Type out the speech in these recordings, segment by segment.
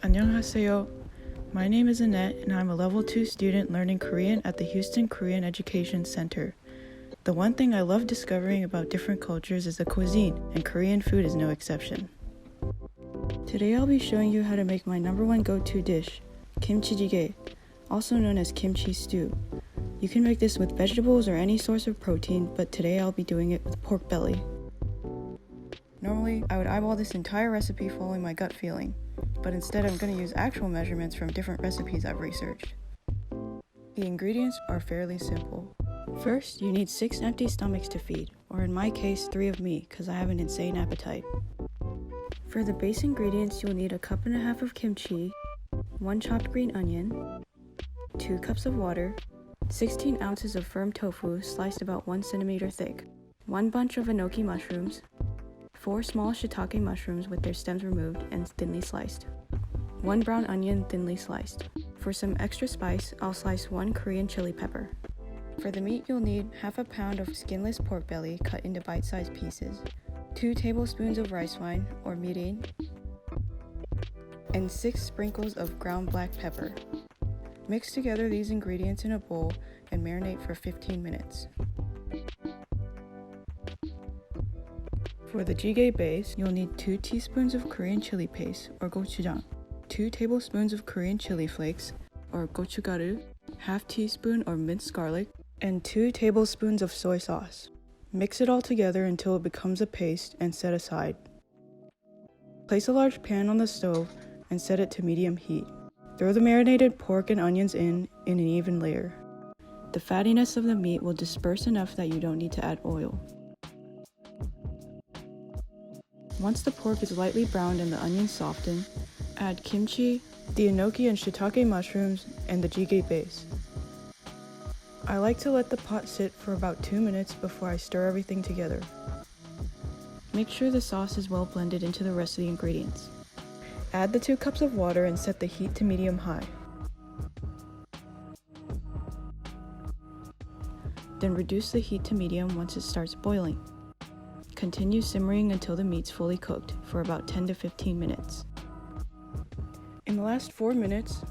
안녕하세요. My name is Annette and I'm a level 2 student learning Korean at the Houston Korean Education Center. The one thing I love discovering about different cultures is the cuisine, and Korean food is no exception. Today I'll be showing you how to make my number one go-to dish, Kimchi Jjigae, also known as kimchi stew. You can make this with vegetables or any source of protein, but today I'll be doing it with pork belly. Normally, I would eyeball this entire recipe following my gut feeling, but instead I'm going to use actual measurements from different recipes I've researched. The ingredients are fairly simple. First, you need 6 empty stomachs to feed, or in my case, 3 of me, because I have an insane appetite. For the base ingredients, you'll need 1.5 cups of kimchi, 1 chopped green onion, 2 cups of water, 16 ounces of firm tofu sliced about 1 centimeter thick, 1 bunch of enoki mushrooms, 4 small shiitake mushrooms with their stems removed and thinly sliced, 1 brown onion thinly sliced. For some extra spice, I'll slice 1 Korean chili pepper. For the meat, you'll need 1/2 pound of skinless pork belly cut into bite-sized pieces, 2 tablespoons of rice wine or mirin, and 6 sprinkles of ground black pepper. Mix together these ingredients in a bowl and marinate for 15 minutes. For the Jjigae base, you'll need 2 teaspoons of Korean chili paste or gochujang, 2 tablespoons of Korean Chili Flakes or gochugaru, 1/2 teaspoon of minced garlic, and 2 tablespoons of soy sauce. Mix it all together until it becomes a paste and set aside. Place a large pan on the stove and set it to medium heat. Throw the marinated pork and onions in an even layer. The fattiness of the meat will disperse enough that you don't need to add oil. Once the pork is lightly browned and the onions soften, add kimchi, the enoki and shiitake mushrooms, and the Jjigae base. I like to let the pot sit for about 2 minutes before I stir everything together. Make sure the sauce is well blended into the rest of the ingredients. Add the 2 cups of water and set the heat to medium-high. Then reduce the heat to medium once it starts boiling. Continue simmering until the meat's fully cooked for about 10 to 15 minutes. In the last 4 minutes,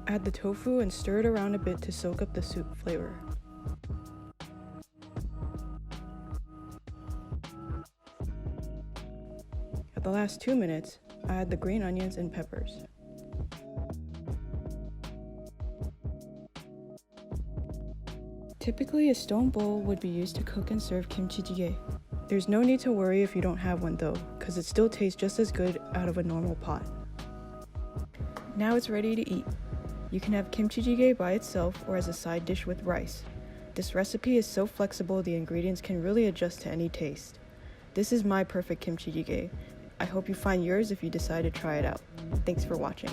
add the tofu and stir it around a bit to soak up the soup flavor. At the last 2 minutes, add the green onions and peppers. Typically, a stone bowl would be used to cook and serve kimchi jjigae. There's no need to worry if you don't have one though, because it still tastes just as good out of a normal pot. Now it's ready to eat. You can have kimchi jjigae by itself or as a side dish with rice. This recipe is so flexible the ingredients can really adjust to any taste. This is my perfect kimchi jjigae. I hope you find yours if you decide to try it out. Thanks for watching.